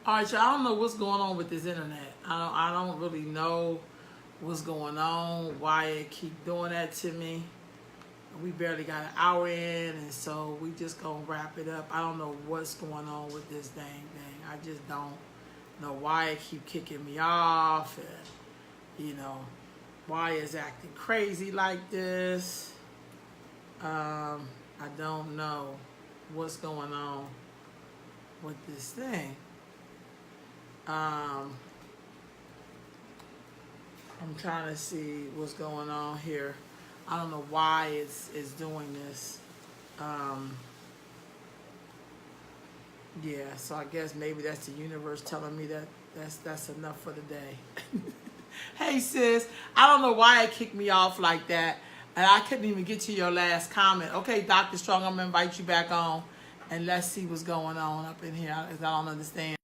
All right, y'all. I don't know what's going on with this internet. I don't really know what's going on. Why it keep doing that to me. We barely got an hour in, and so we just gonna wrap it up. I don't know what's going on with this dang thing. I just don't know why it keep kicking me off, and why it's acting crazy like this. I don't know what's going on with this thing. Um, I'm trying to see what's going on here. I don't know why it's doing this. Um, yeah, so I guess maybe that's the universe telling me that that's enough for the day. Hey sis, I don't know why it kicked me off like that, and I couldn't even get to your last comment. Okay, Dr. Strong, I'm gonna invite you back on, and let's see what's going on up in here. I don't understand.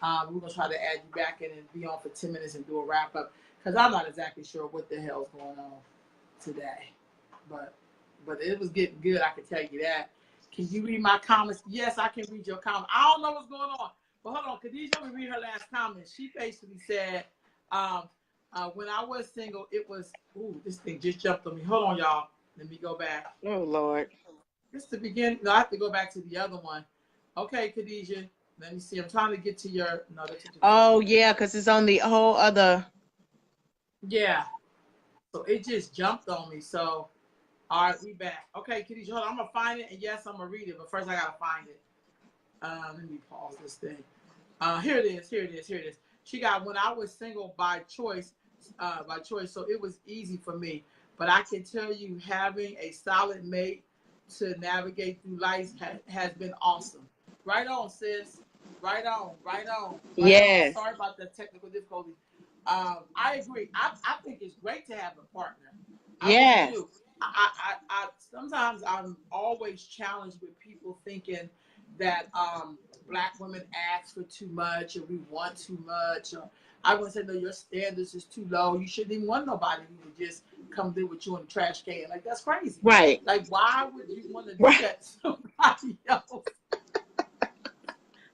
We're gonna try to add you back in and be on for 10 minutes and do a wrap up because I'm not exactly sure what the hell's going on today, but it was getting good. I can tell you that. Can you read my comments? Yes, I can read your comment. I don't know what's going on, but hold on. Khadijah, let me read her last comment. She basically said, when I was single, it was, ooh, this thing just jumped on me. Hold on, y'all. Let me go back. Oh, Lord. This is the beginning. No, I have to go back to the other one. Okay, Khadijah. Let me see. I'm trying to get to your, no, that's your Oh, yeah, because it's on the whole other. Yeah. So it just jumped on me. So, all right, we back. Okay, Khadijah, hold on. I'm going to find it, and yes, I'm going to read it, but first I got to find it. Let me pause this thing. Here it is. She got, when I was single by choice, so it was easy for me. But I can tell you, having a solid mate to navigate through life has been awesome. Right on, sis. Right on. Yes. Sorry about the technical difficulty. I agree. I think it's great to have a partner. I Yes. really do. I sometimes I'm always challenged with people thinking that black women ask for too much or we want too much. Or I would say, no, your standards is too low. You shouldn't even want nobody who would just come live with you in the trash can. Like, that's crazy. Right. Like, why would you want to do Right. that to somebody else?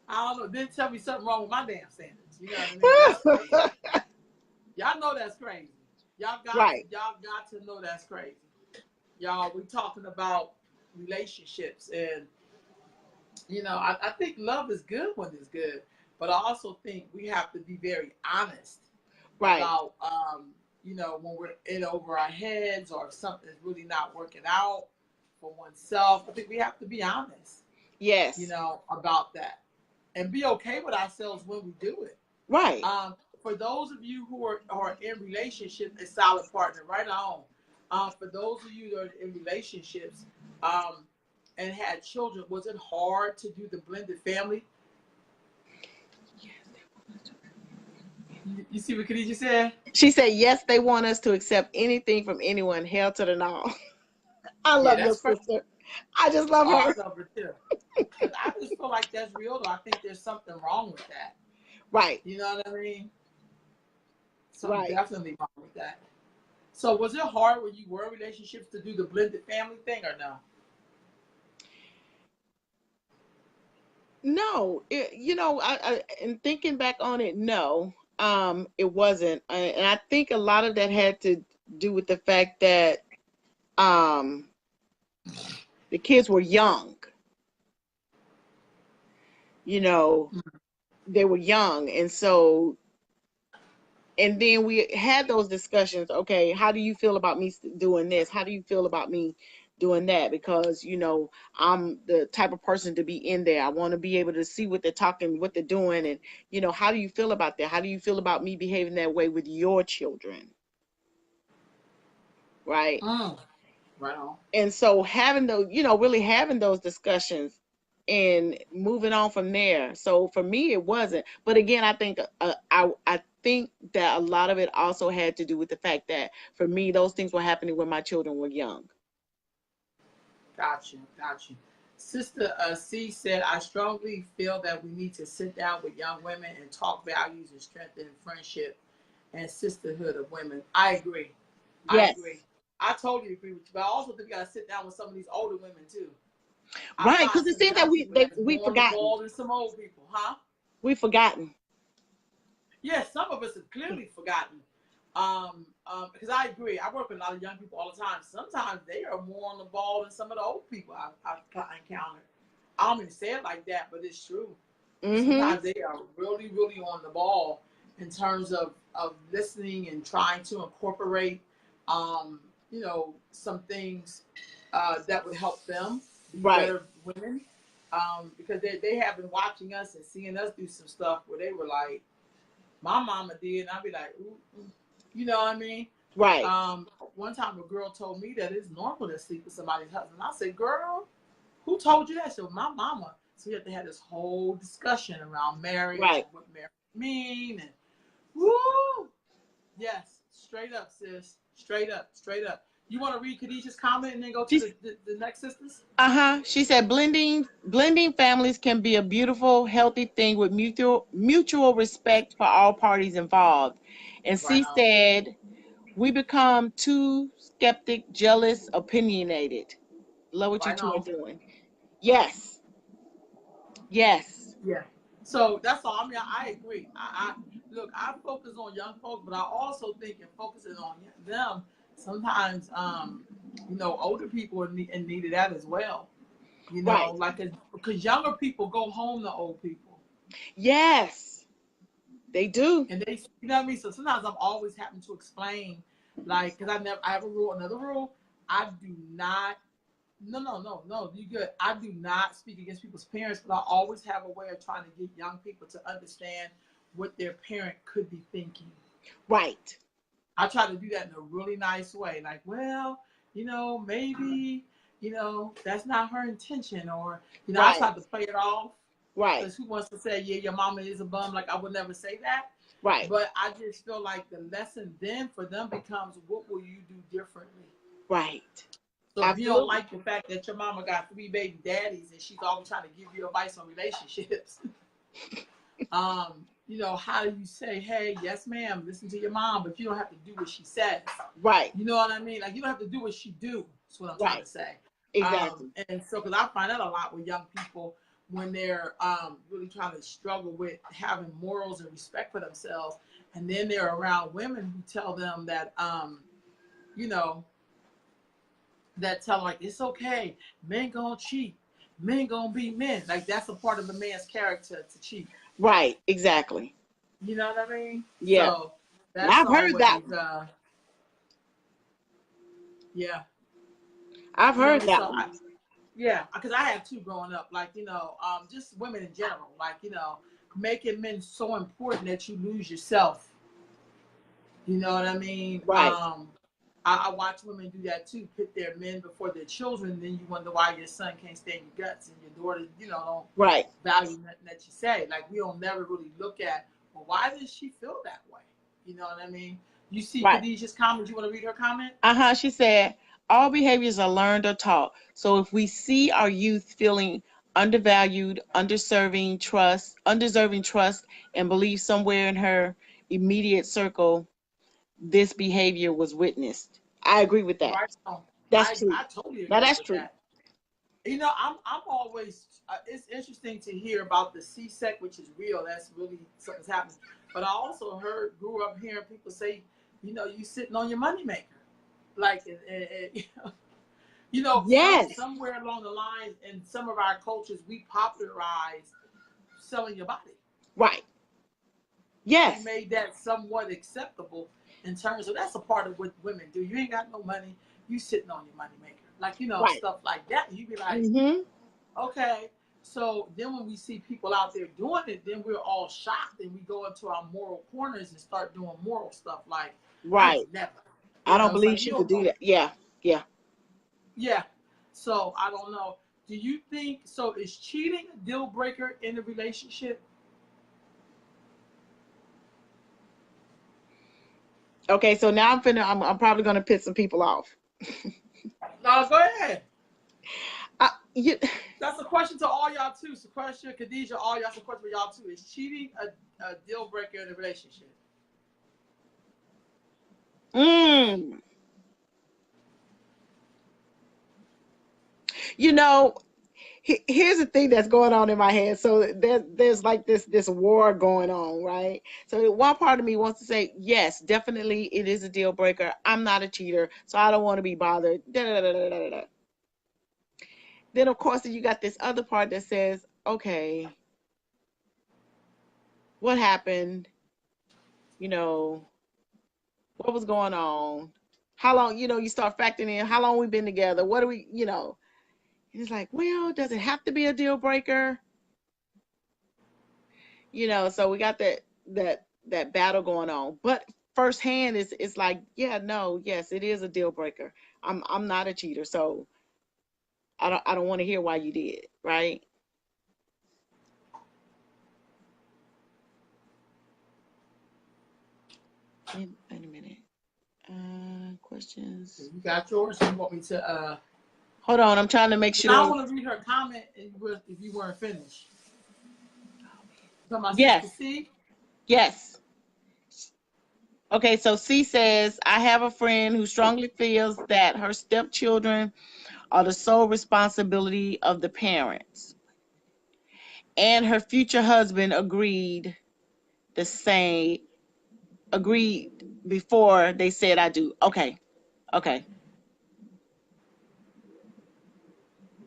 I don't know. Then tell me something wrong with my damn standards. You know what I mean? That's crazy. Y'all know that's crazy. Right. Y'all got to know that's crazy. Y'all, we talking about relationships, and I think love is good when it's good, but I also think we have to be very honest Right. about when we're in over our heads or if something's really not working out for oneself. I think we have to be honest. Yes. About that, and be okay with ourselves when we do it. Right. For those of you who are in relationships, a solid partner, right on. For those of you that are in relationships, and had children, was it hard to do the blended family? You see what Khadijah said? She said, yes, they want us to accept anything from anyone. Hell to the no. I Yeah, love your that's crazy. sister. I just love Oh, her. I love her too. Because I just feel like that's real, though. I think there's something wrong with that. Right. You know what I mean? Something Right. definitely wrong with that. So was it hard when you were in relationships to do the blended family thing or no? No, and thinking back on it, no, it wasn't. And I think a lot of that had to do with the fact that um, the kids were young. They were young, and so, and then we had those discussions. Okay, how do you feel about me doing this? How do you feel about me doing that? Because I'm the type of person to be in there. I want to be able to see what they're talking, what they're doing, and how do you feel about that? How do you feel about me behaving that way with your children? Right. Right on. And so having those, really having those discussions and moving on from there. So for me, it wasn't. But again, I think I think that a lot of it also had to do with the fact that for me, those things were happening when my children were young. Got you. Sister C said, I strongly feel that we need to sit down with young women and talk values and strengthen friendship and sisterhood of women. I agree. Yes. I totally agree with you. But I also think we got to sit down with some of these older women too. I Right, find because it some seems that young people that's we more on the forgotten. ball than some old people, huh? We've forgotten. Yes, some of us have clearly forgotten. Because I agree. I work with a lot of young people all the time. Sometimes they are more on the ball than some of the old people I've encountered. I don't even say it like that, but it's true. Mm-hmm. Sometimes they are really, really on the ball in terms of listening and trying to incorporate, some things that would help them be Right. better women. Because they have been watching us and seeing us do some stuff where they were like, my mama did, and I'd be like, ooh, ooh. You know what I mean? Right. One time a girl told me that it's normal to sleep with somebody's husband. I said, girl, who told you that? So my mama. So we have to have this whole discussion around marriage Right. and what marriage mean and woo. Yes, straight up, sis. Straight up, straight up. You want to read Khadijah's comment and then go to She's the next sisters? She said blending families can be a beautiful, healthy thing with mutual respect for all parties involved. And Right she on. said, we become too skeptic, jealous, opinionated. Love what you Right two are on. doing. Yes. Yes. Yeah. So that's all. I mean, I agree. I look. I focus on young folks, but I also think in focusing on them, sometimes, older people in need of that as well. Right. Like because younger people go home to old people, Yes. They do. and they, you know what I mean. So sometimes I'm always having to explain, like, because I have a rule, another rule. I do not. No, no, no, no. You good. I do not speak against people's parents, but I always have a way of trying to get young people to understand what their parent could be thinking. Right. I try to do that in a really nice way. Like, well, maybe, that's not her intention. Or, I Right. try to play it off Right. because who wants to say, yeah, your mama is a bum? Like, I would never say that. Right. But I just feel like the lesson then for them becomes, what will you do differently? Right. So if you don't Absolutely. like the fact that your mama got 3 baby daddies and she's always trying to give you advice on relationships, how do you say, hey, yes, ma'am, listen to your mom, but you don't have to do what she says. Right. You know what I mean? Like, you don't have to do what she do. That's what I'm trying Right. to say. Exactly. And so, because I find that a lot with young people when they're really trying to struggle with having morals and respect for themselves, and then they're around women who tell them that, you know, that tell them, like, it's okay, men gonna cheat, men gonna be men. Like, that's a part of a man's character to cheat. Right. Exactly. You know what I mean? Yeah. So that's I've heard that always, one. yeah. I've You know what I heard mean? that So one. yeah, because I had two growing up. Like, just women in general. Like, making men so important that you lose yourself. You know what I mean? Right. I watch women do that too, put their men before their children, and then you wonder why your son can't stand your guts and your daughter, don't Right. value nothing that you say. Like, we don't never really look at, well, why does she feel that way? You know what I mean? You see Right. Khadijah's comment. You want to read her comment? She said, all behaviors are learned or taught. So if we see our youth feeling undervalued, undeserving trust, and believe somewhere in her immediate circle, this behavior was witnessed. I agree with that. Right on. That's true. I totally Now agree that's with true. that. I'm always. It's interesting to hear about the C-sec, which is real. That's really something's happening. But I also grew up hearing people say, you sitting on your moneymaker, like, Yes. somewhere along the line in some of our cultures, we popularized selling your body. Right. We Yes. made that somewhat acceptable in terms of that's a part of what women do. You ain't got no money, you sitting on your moneymaker, like, Right. stuff like that. You be like, Mm-hmm. okay. So then when we see people out there doing it, then we're all shocked and we go into our moral corners and start doing moral stuff like, I Right. would never. I don't It's believe like, she you could don't do know. that. Yeah. Yeah. Yeah. So I don't know. Do you think so? Is cheating a deal breaker in a relationship? Okay, so now I'm probably gonna piss some people off. No, go ahead. You, That's a question to all y'all too. It's a question, Khadijah, all y'all. It's a question for y'all too. Is cheating a deal breaker in a relationship? mm, you know, Here's the thing that's going on in my head. So there's like this war going on, right? So one part of me wants to say, yes, definitely it is a deal breaker. I'm not a cheater, so I don't want to be bothered. Da, da, da, da, da, da. Then of course you got this other part that says, okay, what happened? You know, what was going on? How long, you start factoring in how long we've been together. What do we, And it's like, well, does it have to be a deal breaker? So we got that battle going on. But firsthand it's like, yeah, no, yes, it is a deal breaker. I'm not a cheater, so I don't want to hear why you did, right? Wait a minute. Questions. You got yours. You want me to? Hold on, I'm trying to make sure. I want to read her comment if you weren't finished. Yes. Sister C? Yes. Okay, so C says, I have a friend who strongly feels that her stepchildren are the sole responsibility of the parents. And her future husband agreed before they said I do. Okay.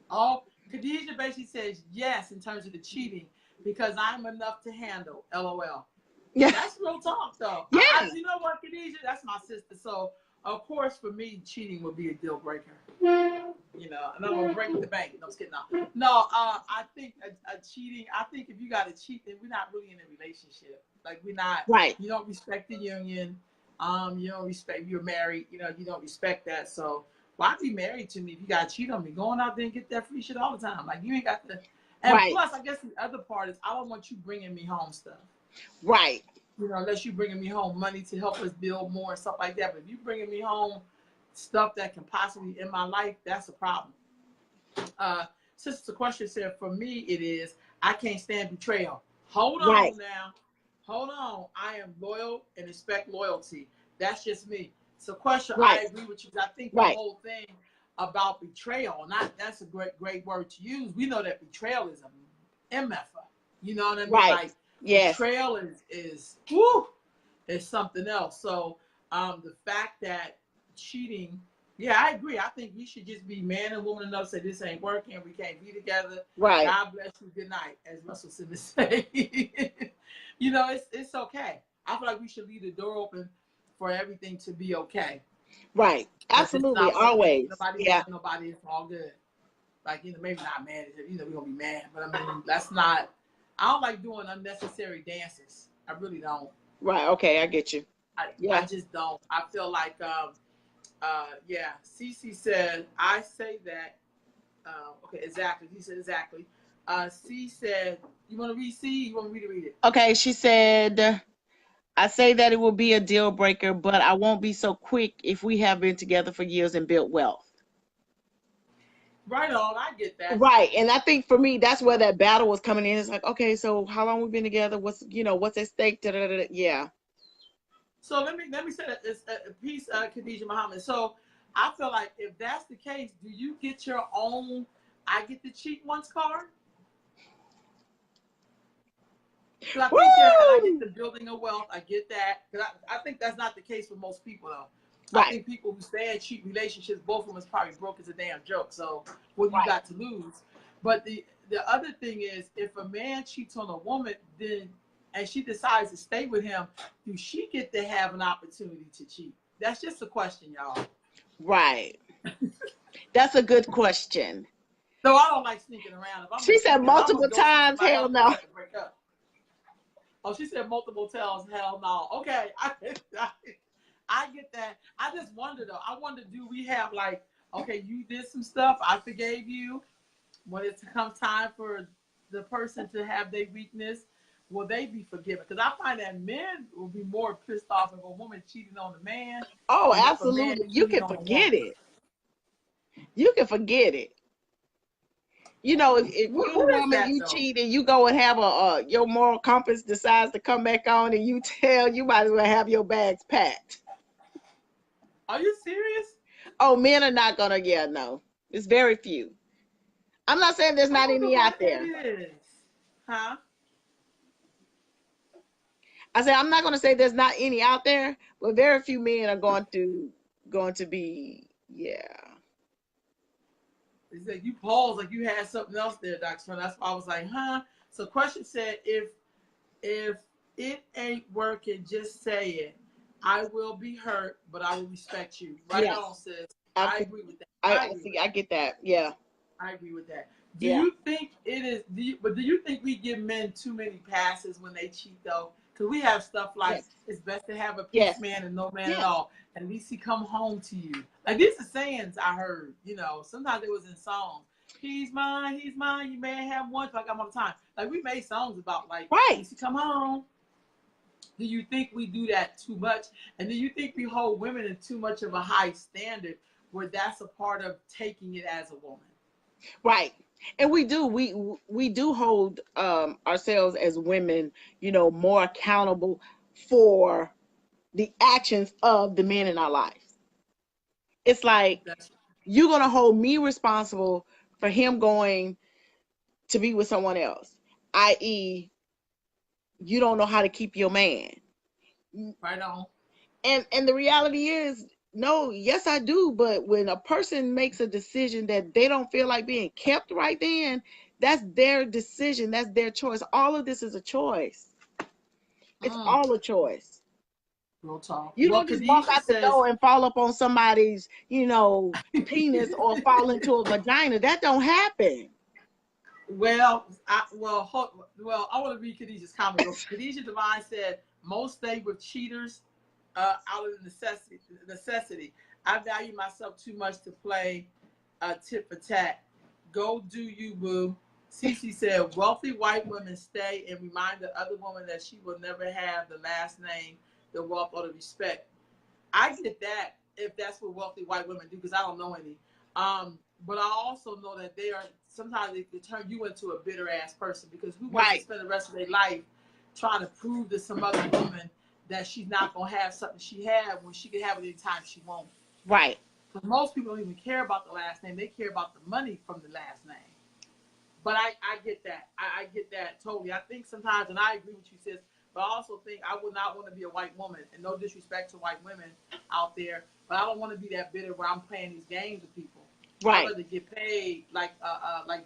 Oh, Khadijah basically says yes in terms of the cheating because I'm enough to handle. LOL. Yeah. That's real talk, though. Yeah. You know what, Khadijah? That's my sister. So, of course, for me, cheating would be a deal breaker. And I'm going to break the bank. No, I'm just kidding. No, I think a cheating, I think if you got to cheat, then we're not really in a relationship. Like, we're not. Right. You don't respect the union. You don't respect, you're married. You don't respect that. So, why be married to me if you got to cheat on me? Going out there and get that free shit all the time. Like, you ain't got to. And right. Plus, I guess the other part is I don't want you bringing me home stuff. Right. Unless you bringing me home money to help us build more and stuff like that. But if you bringing me home stuff that can possibly in my life, that's a problem. Sister question said, for me, it is, I can't stand betrayal. Hold on now. Hold on. I am loyal and expect loyalty. That's just me. So question, I agree with you. I think the whole thing about betrayal, that's a great word to use. We know that betrayal is a MFer. You know what I mean? Right. Like, betrayal is something else. So the fact that cheating, yeah, I agree. I think we should just be man and woman enough to say this ain't working, we can't be together. Right. God bless you, good night, as Russell Simmons say. It's okay. I feel like we should leave the door open for everything to be okay. Right. Absolutely. Always. Nobody, it's all good. Like, maybe not mad. We're gonna be mad, but I mean, that's not. I don't like doing unnecessary dances. I really don't. Right. Okay, I get you. I just don't. I feel like, Cece said, I say that. Okay, exactly. He said exactly. C said, you want to read C? You want me to read it? Okay, she said, I say that it will be a deal breaker, but I won't be so quick if we have been together for years and built wealth. Right on, I get that. Right, and I think for me, that's where that battle was coming in. It's like, okay, so how long we've been together? What's at stake? Yeah. So let me say that it's a piece, Khadijah Muhammad. So I feel like if that's the case, do you get your own I get to cheat once card? So I think I get the building of wealth. I get that. Because I think that's not the case for most people, though. Right. I think people who stay in cheap relationships, both of them is probably broke as a damn joke. So what you got to lose? But the other thing is, if a man cheats on a woman, and she decides to stay with him, do she get to have an opportunity to cheat? That's just a question, y'all. Right. That's a good question. So I don't like sneaking around. She said multiple times, hell no. Oh, she said multiple times, hell no. Okay, I get that. I just wonder though. I wonder, do we have like, okay, you did some stuff, I forgave you. When it comes time for the person to have their weakness, will they be forgiven? Because I find that men will be more pissed off if a woman cheating on a man. Oh, absolutely. You can forget it. You can forget it. If you're a woman, you cheat and you go and have your moral compass decides to come back on and you might as well have your bags packed. Are you serious? Oh, men are not gonna, no. It's very few. I'm not saying there's I not wonder any why out that there. is. Huh? I said I'm not going to say there's not any out there, but very few men are going to be, yeah. He said you paused like you had something else there, Dr. That's why I was like, huh? So question said, if it ain't working, just say it. I will be hurt, but I will respect you. Right on, Yes. sis. I Absolutely. agree with that. I I agree see. with I that. get that. Yeah. I agree with that. Do Yeah. you think it is? Do you think we give men too many passes when they cheat though? Because we have stuff like Yes. it's best to have a peace Yes. man and no man at Yes. all. At least he come home to you. Like these are sayings I heard. Sometimes it was in songs. He's mine. He's mine. You may have one. Like I'm all the time. Like we made songs about like at Right. least he come home. Do you think we do that too much? And do you think we hold women in too much of a high standard where that's a part of taking it as a woman? Right. And we do hold ourselves as women, more accountable for the actions of the men in our lives. It's like That's you're going to hold me responsible for him going to be with someone else, i.e., you don't know how to keep your man. right on. And the reality is, no, yes, I do. But when a person makes a decision that they don't feel like being kept right then, that's their decision. That's their choice. All of this is a choice. It's Mm, all a choice. real talk. You Well, don't just walk Khadijah out the says, door and fall up on somebody's, penis or fall into a vagina. That don't happen. I want to read Khadijah's comment. Khadijah Divine said, most stay with cheaters out of necessity. I value myself too much to play tit for tat. Go do you, boo. Cece said, wealthy white women stay and remind the other woman that she will never have the last name, the wealth, or the respect. I get that if that's what wealthy white women do, because I don't know any. But I also know that sometimes they can turn you into a bitter ass person, because who wants to Right. spend the rest of their life trying to prove to some other woman that she's not going to have something she had when she can have it anytime she wants? Right. Because most people don't even care about the last name. They care about the money from the last name. But I get that. I get that totally. I think sometimes, and I agree with you, sis, but I also think I would not want to be a white woman, and no disrespect to white women out there, but I don't want to be that bitter where I'm playing these games with people. I'd Right. rather get paid like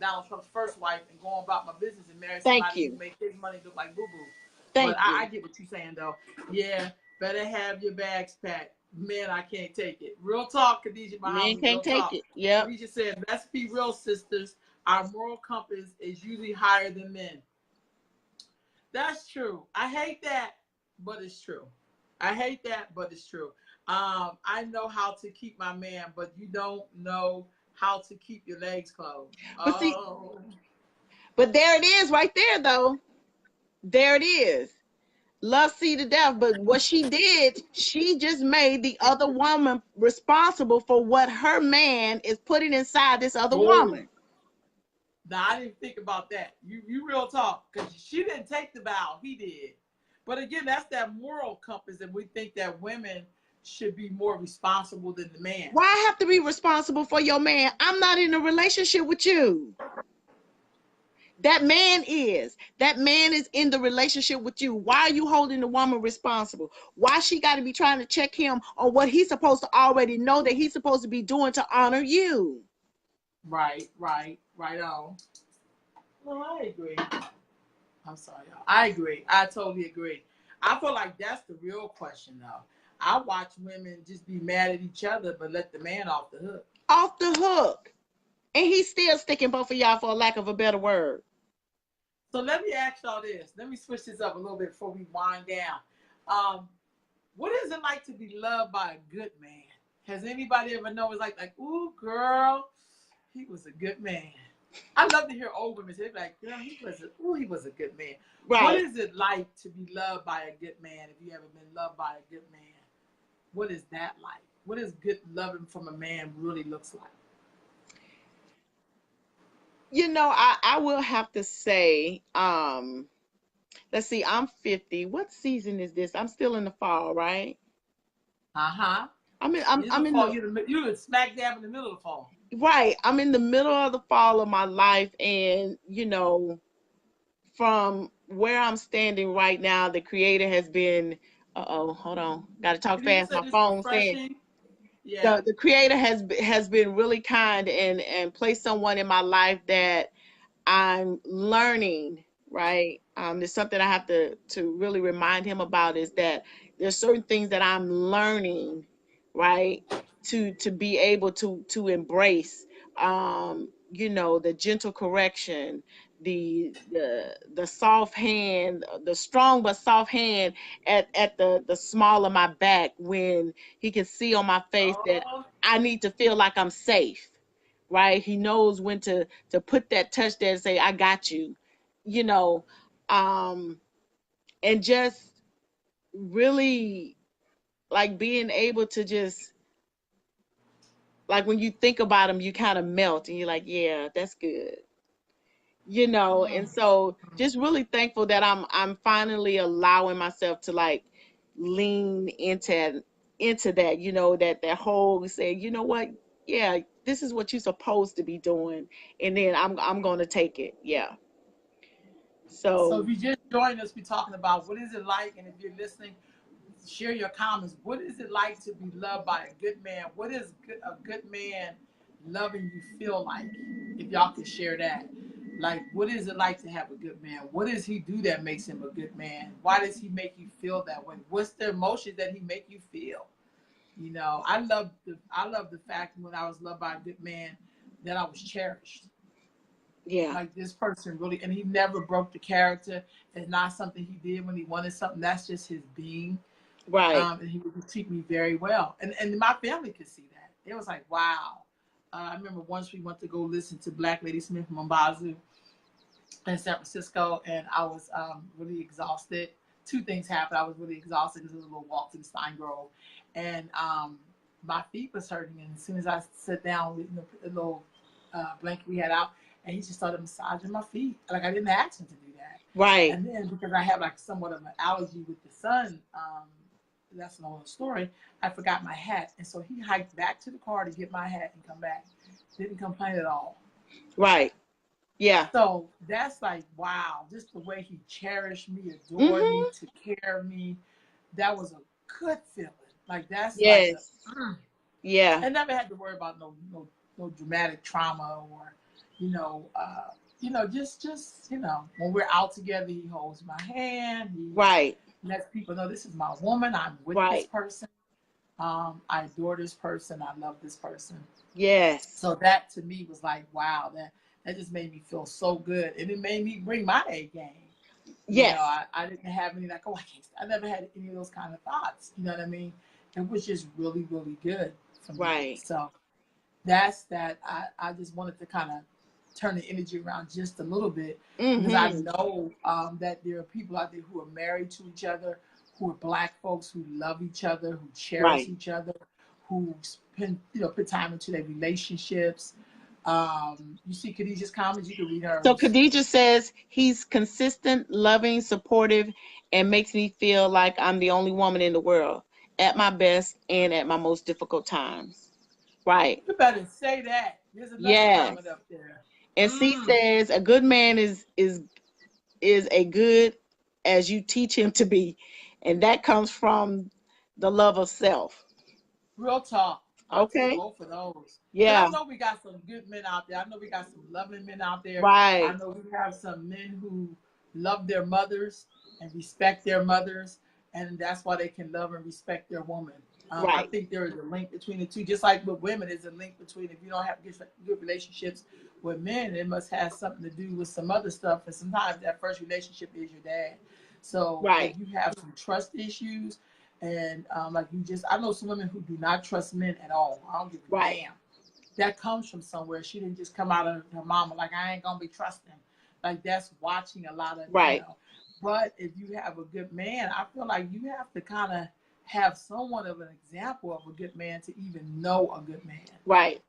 Donald Trump's first wife and go on about my business and marry Thank somebody who you. make his money look like boo boo. But Thank I you. get what you're saying though. Yeah, better have your bags packed. Man, I can't take it. Real talk, Khadijah Men Muhammad. can't Real take talk. it. Yep. Khadijah said, let's be real, sisters. Our moral compass is usually higher than men. That's true. I hate that, but it's true. I hate that, but it's true. I know how to keep my man, but you don't know how to keep your legs closed. But see, Oh, but there it is right there, though. There it is. Love see to death. But what she did, she just made the other woman responsible for what her man is putting inside this other oh. woman. Now I didn't think about that. You real talk, because she didn't take the vow, he did. But again, that's that moral compass that we think that women should be more responsible than the man. Why I have to be responsible for your man? I'm not in a relationship with you. That man is. That man is in the relationship with you. Why are you holding the woman responsible? Why she got to be trying to check him on what he's supposed to already know that he's supposed to be doing to honor you? Right on. Well, I agree. I'm sorry, y'all. I agree. I totally agree. I feel like that's the real question, though. I watch women just be mad at each other, but let the man off the hook. Off the hook. And he's still sticking both of y'all, for a lack of a better word. So let me ask y'all this. Let me switch this up a little bit before we wind down. What is it like to be loved by a good man? Has anybody ever known? It's like, ooh, girl, he was a good man. I love to hear old women say, like, girl, he was a good man. Right. What is it like to be loved by a good man? If you ever been loved by a good man, what is that like? What does good loving from a man really looks like? I will have to say, let's see, I'm 50. What season is this? I'm still in the fall, right? Uh-huh. I'm In the in fall, the you're smack dab in the middle of the fall. right. I'm in the middle of the fall of my life, and from where I'm standing right now, the Creator has been. Uh-oh, hold on. Got to talk Did you fast. say My this phone saying refreshing? Yeah. the Creator has been really kind and placed someone in my life that I'm learning, right? There's something I have to really remind him about, is that there's certain things that I'm learning, right? To be able to embrace, the gentle correction, the soft hand, the strong but soft hand at the small of my back, when he can see on my face that Oh, I need to feel like I'm safe, right? He knows when to put that touch there and say, I got you, you know, um, and just really like being able to just, like, when you think about him, you kind of melt and you're like, yeah, that's good. And mm. so just really thankful that I'm finally allowing myself to like lean into that, that whole say, you know what, yeah, this is what you're supposed to be doing, and then I'm gonna take it. Yeah. So So if you just joined us, we're talking about what is it like, and if you're listening, share your comments. What is it like to be loved by a good man? What is a good man loving you feel like? If y'all could share that. Like, what is it like to have a good man? What does he do that makes him a good man? Why does he make you feel that way? What's the emotion that he make you feel? I love the fact when I was loved by a good man that I was cherished. yeah. Like, this person really, and he never broke the character. It's not something he did when he wanted something. That's just his being. Right. And he would treat me very well. And my family could see that. It was like, wow. I remember once we went to go listen to Black Lady Smith Mambazu in San Francisco, and I was really exhausted. Two things happened. I was really exhausted because it was a little walk to the Stein Grove, and my feet was hurting. And as soon as I sat down with the little blanket we had out, and he just started massaging my feet. Like, I didn't ask him to do that. Right. And then because I have like somewhat of an allergy with the sun, that's another story. I forgot my hat, and so he hiked back to the car to get my hat and come back. Didn't complain at all. Right. Yeah. So that's like, wow, just the way he cherished me, adored me, Mhm. took care of me. That was a good feeling. Like, that's like Yes. a. Mm. Yeah. I never had to worry about no dramatic trauma, or, you know, just when we're out together, he holds my hand. He Right. lets people know this is my woman. I'm with this Right. person. I adore this person. I love this person. Yes. So that to me was like, wow, that just made me feel so good. And it made me bring my A game. Yes. I didn't have any like, oh, I never had any of those kind of thoughts. You know what I mean? It was just really, really good for me. Right. So that's that. I just wanted to kind of turn the energy around just a little bit, because I Mhm. know that there are people out there who are married to each other, who are Black folks who love each other, who cherish Right. each other, who put time into their relationships. You see Khadijah's comments, you can read So hers. Khadijah says he's consistent, loving, supportive, and makes me feel like I'm the only woman in the world at my best and at my most difficult times. Right. You better say that. There's another Yes. comment up there. And C Mm. says a good man is a good as you teach him to be, and that comes from the love of self. Real talk. I'll take Okay. both of those. Because I Yeah. know we got some good men out there. I know we got some loving men out there. I Right. know we have some men who love their mothers and respect their mothers. And that's why they can love and respect their woman. I Right. think there is a link between the two. Just like with women, there's a link between, if you don't have good relationships with men, it must have something to do with some other stuff. And sometimes that first relationship is your dad. So if Right. you have some trust issues, and like you just, I know some women who do not trust men at all. I don't give a Right. damn. That comes from somewhere. She didn't just come out of her mama like, I ain't gonna be trusting. Like, that's watching a lot of, Right. But if you have a good man, I feel like you have to kind of have somewhat of an example of a good man to even know a good man. Right.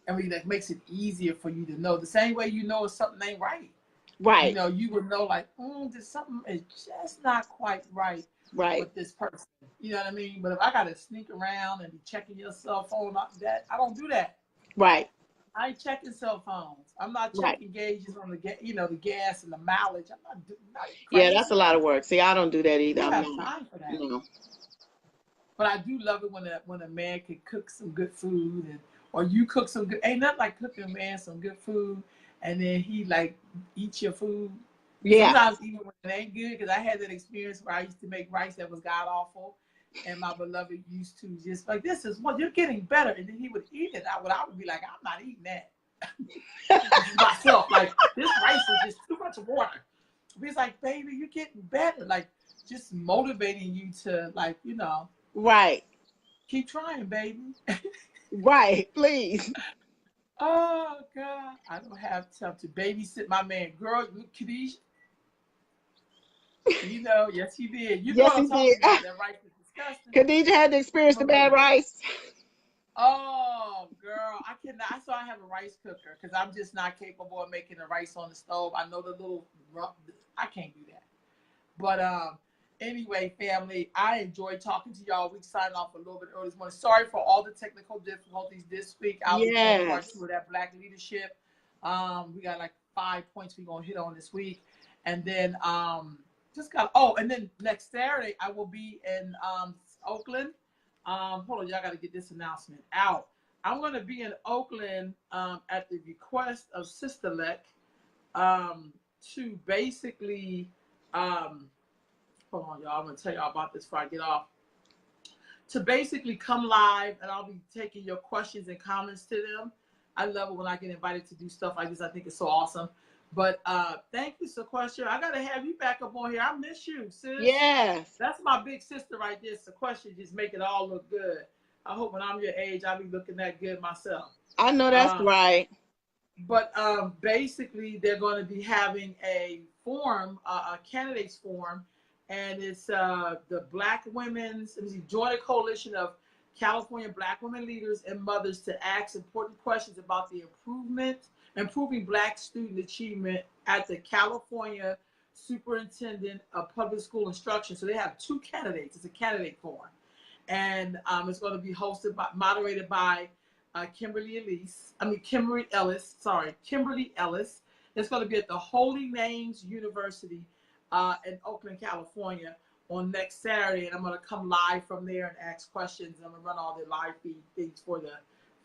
I mean, that makes it easier for you to know. The same way you know if something ain't right. Right. You would know like, there's something is just not quite right Right. with this person. You know what I mean? But if I gotta sneak around and be checking your cell phone, that I don't do that. Right. I ain't checking cell phones. I'm not Right. checking gauges on the the gas and the mileage. I'm not Yeah, that's a crazy. lot of work. See, I don't do that either. Who I'm has not. time for that? No. But I do love it when a man can cook some good food and or you cook some good. Ain't nothing like cooking a man some good food and then he like eats your food. Yeah. Sometimes even when it ain't good, because I had that experience where I used to make rice that was god awful, and my beloved used to just like this is what you're getting better, and then he would eat it. I would be like, I'm not eating that. Myself like this rice is just too much water. He's like, baby, you're getting better. Like just motivating you to like Right. keep trying, baby. Right. Please. Oh God, I don't have time to babysit my man. Girl, Khadijah, yes, he did. You know Yes, what I'm he did. talking about. That rice is disgusting. Khadijah had to experience the bad rice. Oh, girl, I cannot. I saw I have a rice cooker because I'm just not capable of making the rice on the stove. I know the little rough. I can't do that. But anyway, family, I enjoyed talking to y'all. We signed off a little bit early this morning. Sorry for all the technical difficulties this week. I'll be going part Yes. two of that Black leadership. We got like 5 points we're gonna hit on this week, and then and then next Saturday I will be in Oakland. Hold on, y'all got to get this announcement out. I'm going to be in Oakland at the request of Sista to basically hold on, y'all. I'm going to tell y'all about this before I get off. To basically come live, and I'll be taking your questions and comments to them. I love it when I get invited to do stuff like this. I think it's so awesome. But thank you, Sequester. I got to have you back up on here. I miss you, sis. Yes. That's my big sister right there. Sequester just make it all look good. I hope when I'm your age, I'll be looking that good myself. I know that's right. But basically, they're going to be having a forum, a candidates forum, and it's the Black Women's, Joint Coalition of California Black Women Leaders and Mothers to ask important questions about the improving Black student achievement at the California Superintendent of Public School Instruction. So they have two candidates. It's a candidate forum, and it's going to be moderated by Kimberly Ellis. Kimberly Ellis. It's going to be at the Holy Names University in Oakland, California on next Saturday. And I'm going to come live from there and ask questions. I'm going to run all the live feed things for the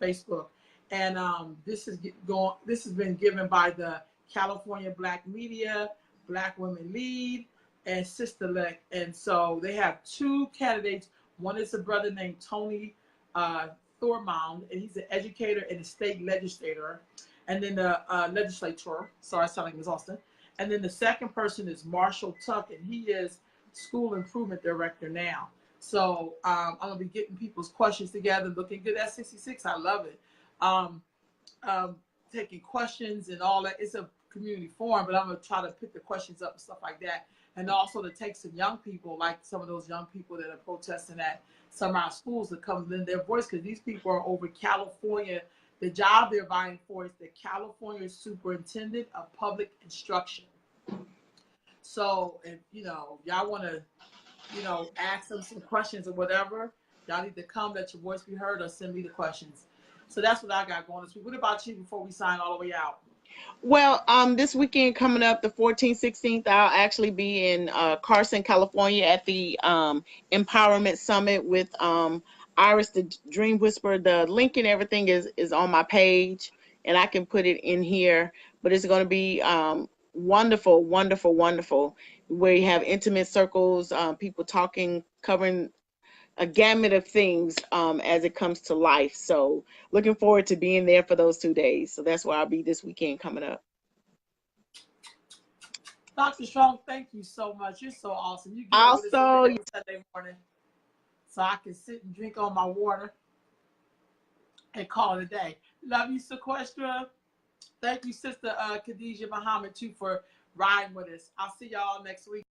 Facebook. And this has been given by the California Black Media, Black Women Lead, and Sister Lek. And so they have two candidates. One is a brother named Tony Thormond, and he's an educator and a state legislator, and then the legislator. Sorry, I sound like Ms. Austin. And then the second person is Marshall Tuck, and he is school improvement director now. So I'm gonna be getting people's questions together, looking good at 66. I love it. Taking questions and all that. It's a community forum, but I'm gonna try to pick the questions up and stuff like that, and also to take some young people, like some of those young people that are protesting at some of our schools, to come lend their voice, because these people are over California. The job they're vying for is the California Superintendent of Public Instruction. So if y'all want to ask them some questions or whatever, y'all need to come, let your voice be heard, or send me the questions. So that's what I got going this week. What about you before we sign all the way out? Well, this weekend coming up, the 14th, 16th, I'll actually be in Carson, California at the Empowerment Summit with Iris, the Dream Whisperer. The link and everything is on my page, and I can put it in here. But it's going to be wonderful, wonderful, wonderful, where you have intimate circles, people talking, covering a gamut of things as it comes to life. So looking forward to being there for those 2 days. So that's where I'll be this weekend coming up. Dr. Strong, thank you so much. You're so awesome. You get up with us Also, every Sunday morning so I can sit and drink on my water and call it a day. Love you, Sequestra. Thank you, Sister Khadijah Muhammad, too, for riding with us. I'll see y'all next week.